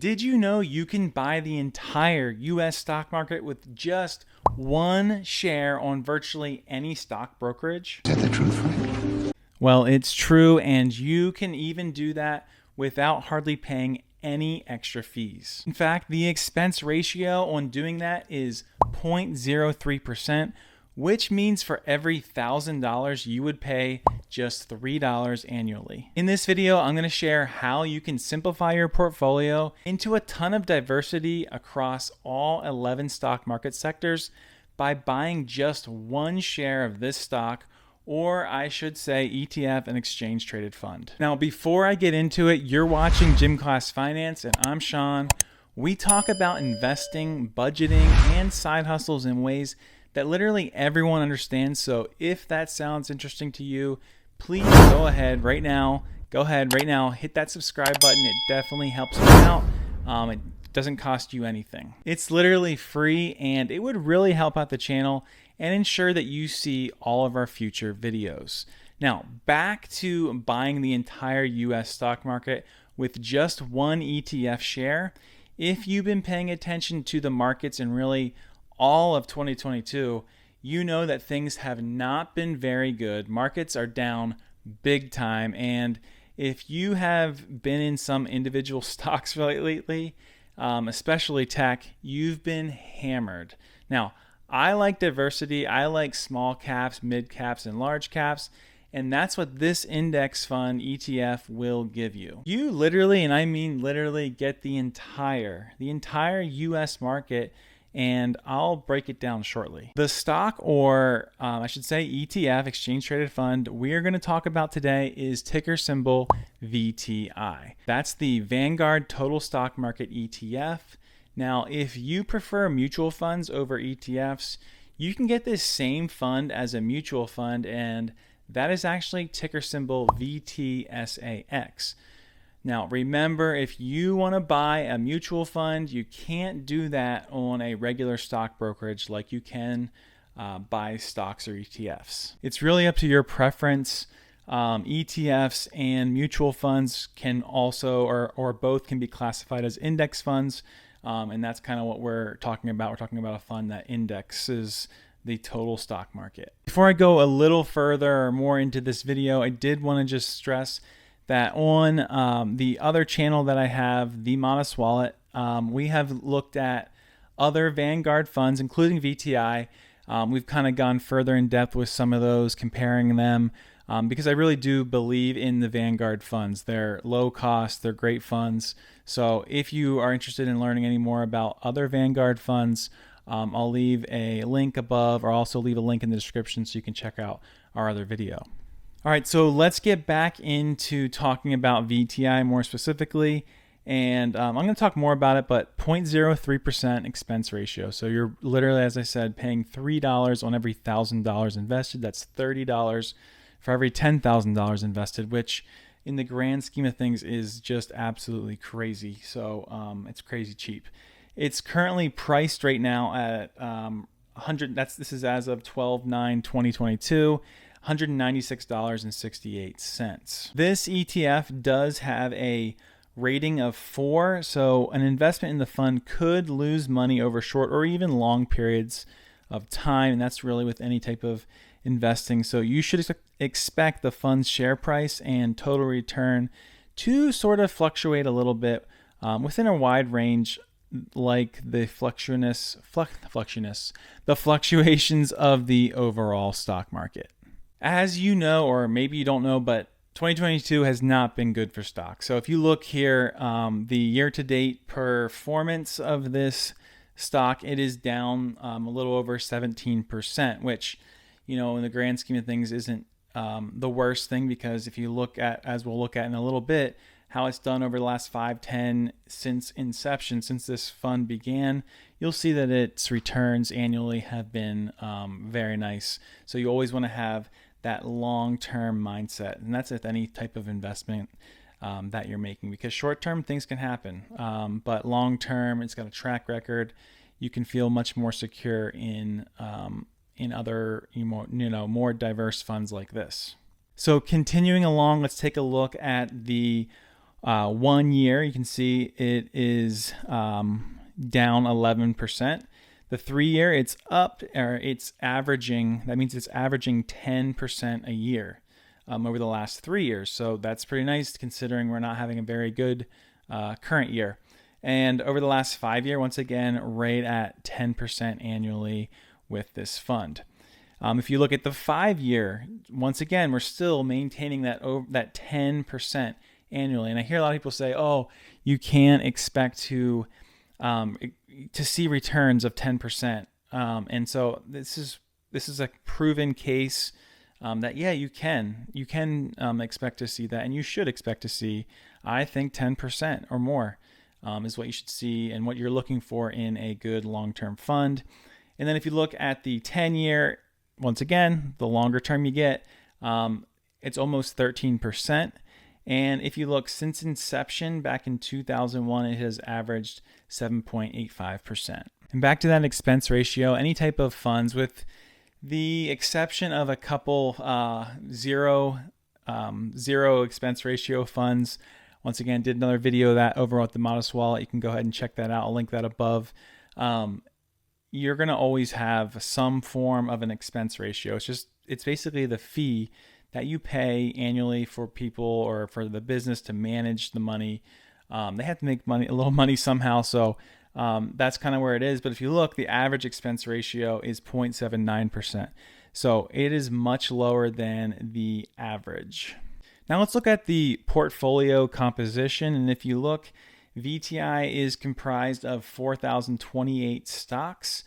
Did you know you can buy the entire US stock market with just one share on virtually any stock brokerage? Is that the truth, Frank? Well, it's true, and you can even do that without hardly paying any extra fees. In fact, the expense ratio on doing that is 0.03%, which means for every $1,000 you would pay just $3 annually. In this video, I'm going to share how you can simplify your portfolio into a ton of diversity across all 11 stock market sectors by buying just one share of this stock, or I should say ETF, an exchange traded fund. Now, before I get into it, you're watching Gym Class Finance and I'm Sean. We talk about investing, budgeting, and side hustles in ways that literally everyone understands. So if that sounds interesting to you, please go ahead right now, hit that subscribe button. It definitely helps me out. It doesn't cost you anything. It's literally free, and it would really help out the channel and ensure that you see all of our future videos. Now, back to buying the entire US stock market with just one ETF share. If you've been paying attention to the markets and really all of 2022, you know that things have not been very good. Markets are down big time, and if you have been in some individual stocks lately, especially tech, you've been hammered. Now, I like diversity. I like small caps, mid caps, and large caps. And that's what this index fund ETF will give you. You literally, and I mean literally, get the entire US market, and I'll break it down shortly. The stock, or I should say ETF, exchange traded fund, we are going to talk about today is ticker symbol VTI. That's the Vanguard Total Stock Market ETF. Now, if you prefer mutual funds over ETFs, you can get this same fund as a mutual fund, and that is actually ticker symbol VTSAX. Now, remember, if you want to buy a mutual fund, you can't do that on a regular stock brokerage like you can buy stocks or ETFs. It's really up to your preference. ETFs and mutual funds can also, or both can be classified as index funds. And that's kind of what we're talking about. We're talking about a fund that indexes the total stock market. Before I go a little further or more into this video, I did want to just stress that on the other channel that I have, The Modest Wallet, we have looked at other Vanguard funds, including VTI. We've kind of gone further in depth with some of those, comparing them, because I really do believe in the Vanguard funds. They're low cost, they're great funds. So if you are interested in learning any more about other Vanguard funds, I'll leave a link above, or also leave a link in the description so you can check out our other video. All right, so let's get back into talking about VTI more specifically. And I'm going to talk more about it, but 0.03% expense ratio. So you're literally, as I said, paying $3 on every $1,000 invested. That's $30 for every $10,000 invested, which in the grand scheme of things is just absolutely crazy. So it's crazy cheap. It's currently priced right now at 100. This is as of 12/9/2022. $196.68. This ETF does have a rating of 4, so an investment in the fund could lose money over short or even long periods of time, and that's really with any type of investing. So you should expect the fund's share price and total return to sort of fluctuate a little bit within a wide range, like the fluctuations of the overall stock market. As you know, or maybe you don't know, but 2022 has not been good for stocks. So if you look here, the year-to-date performance of this stock, it is down a little over 17%, which, you know, in the grand scheme of things isn't the worst thing, because if you look at, as we'll look at in a little bit, how it's done over the last 5, 10, since inception, since this fund began, you'll see that its returns annually have been very nice. So you always want to have that long-term mindset, and that's with any type of investment that you're making, because short-term things can happen, but long-term, it's got a track record. You can feel much more secure in other more diverse funds like this. So continuing along, let's take a look at the 1 year, you can see it is down 11%. The 3 year, it's up, or it's averaging, that means it's averaging 10% a year over the last 3 years. So that's pretty nice considering we're not having a very good current year. And over the last 5 year, once again, right at 10% annually with this fund. If you look at the 5 year, once again, we're still maintaining that 10% annually. And I hear a lot of people say, "Oh, you can't expect to see returns of 10%." And so this is a proven case that you can expect to see that, and you should expect to see. I think 10% or more is what you should see and what you're looking for in a good long-term fund. And then if you look at the 10-year, once again, the longer term you get, it's almost 13%. And if you look since inception back in 2001, it has averaged 7.85%. And back to that expense ratio, any type of funds, with the exception of a couple zero expense ratio funds. Once again, did another video of that over at the Modest Wallet. You can go ahead and check that out. I'll link that above. You're going to always have some form of an expense ratio. It's basically the fee that you pay annually for people or for the business to manage the money. They have to make a little money somehow. So that's kind of where it is. But if you look, the average expense ratio is 0.79%. So it is much lower than the average. Now let's look at the portfolio composition. And if you look, VTI is comprised of 4,028 stocks.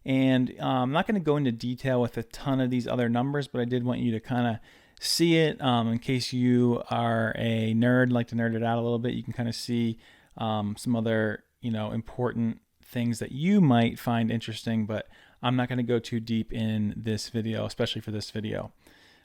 And I'm not going to go into detail with a ton of these other numbers, but I did want you to kind of see it in case you are a nerd, like to nerd it out a little bit. You can kind of see some other important things that you might find interesting, but I'm not going to go too deep in this video, especially for this video.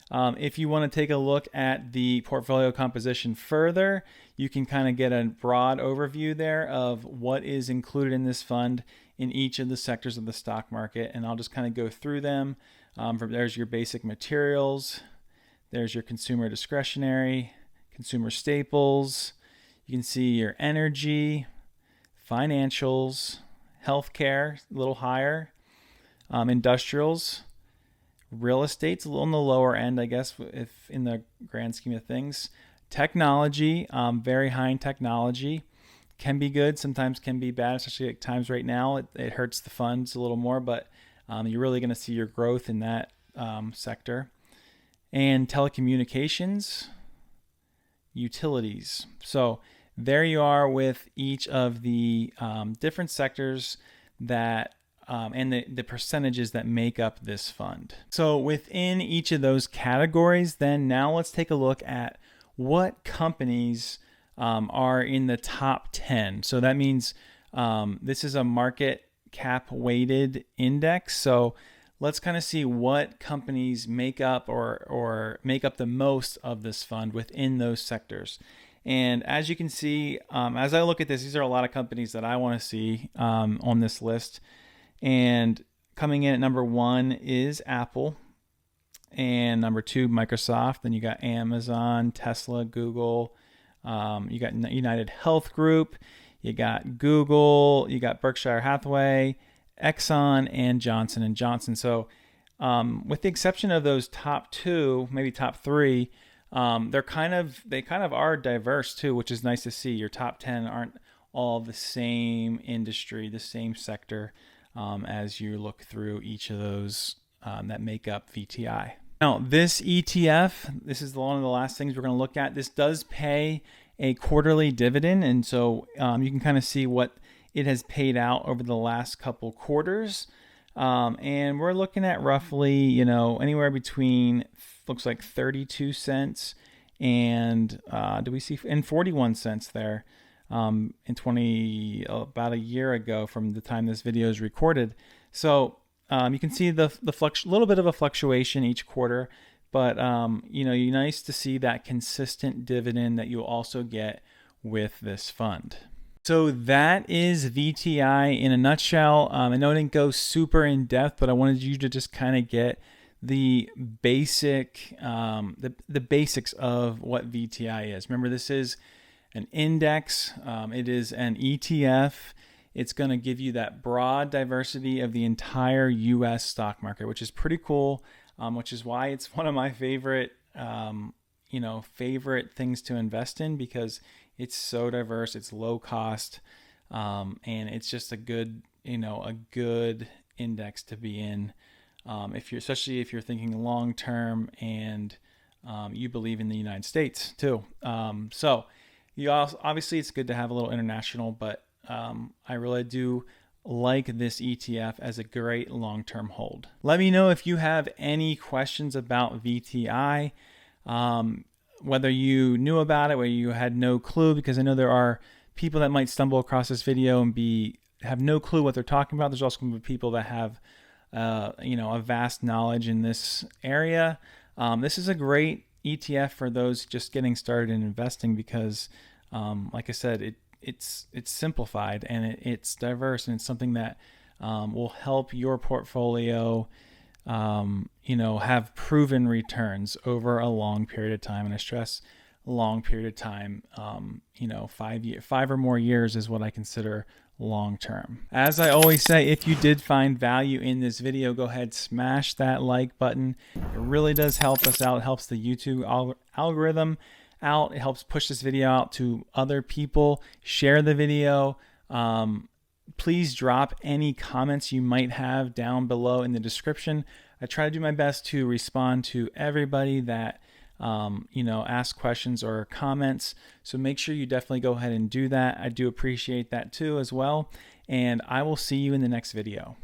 If you want to take a look at the portfolio composition further, you can kind of get a broad overview there of what is included in this fund in each of the sectors of the stock market. And I'll just kind of go through them. There's your basic materials. There's your consumer discretionary, consumer staples. You can see your energy, financials, healthcare, a little higher, industrials. Real estate's a little on the lower end, I guess, if in the grand scheme of things. Technology, very high in technology, can be good, sometimes can be bad, especially at times right now. It hurts the funds a little more, but you're really going to see your growth in that sector. And telecommunications, utilities. So there you are with each of the different sectors that and the percentages that make up this fund. So within each of those categories, then now let's take a look at what companies are in the top 10. So that means this is a market cap weighted index. So let's kind of see what companies make up or make up the most of this fund within those sectors. And as you can see, as I look at this, these are a lot of companies that I want to see on this list. And coming in at number 1 is Apple, and number 2, Microsoft. Then you got Amazon, Tesla, Google. You got United Health Group. You got Google. You got Berkshire Hathaway, Exxon, and Johnson & Johnson. So with the exception of those top 2, maybe top 3, they kind of are diverse too, which is nice to see. Your top 10 aren't all the same industry, the same sector. As you look through each of those that make up VTI. Now, this ETF, this is one of the last things we're going to look at. This does pay a quarterly dividend, and so you can kind of see what it has paid out over the last couple quarters. And we're looking at roughly, anywhere between, looks like 32 cents and and 41 cents there. In about a year ago from the time this video is recorded. So you can see the little bit of a fluctuation each quarter, but you're nice to see that consistent dividend that you'll also get with this fund. So that is VTI in a nutshell. I know I didn't go super in depth, but I wanted you to just kind of get the basic, the basics of what VTI is. Remember, this is an index. It is an ETF. It's going to give you that broad diversity of the entire U.S. stock market, which is pretty cool, which is why it's one of my favorite, favorite things to invest in, because it's so diverse, it's low cost, and it's just a good index to be in, especially if you're thinking long term and you believe in the United States too. So you also, obviously it's good to have a little international, but I really do like this ETF as a great long-term hold. Let me know if you have any questions about VTI, whether you knew about it, whether you had no clue, because I know there are people that might stumble across this video and have no clue what they're talking about. There's also going to be people that have a vast knowledge in this area. This is a great ETF for those just getting started in investing, because like I said, it's simplified and it's diverse, and it's something that will help your portfolio have proven returns over a long period of time. And I stress long period of time, 5 or more years is what I consider long term. As I always say, if you did find value in this video, go ahead, smash that like button. It really does help us out. It helps the YouTube algorithm out. It helps push this video out to other people. Share the video. Please drop any comments you might have down below in the description. I try to do my best to respond to everybody that ask questions or comments. So make sure you definitely go ahead and do that. I do appreciate that too as well. And I will see you in the next video.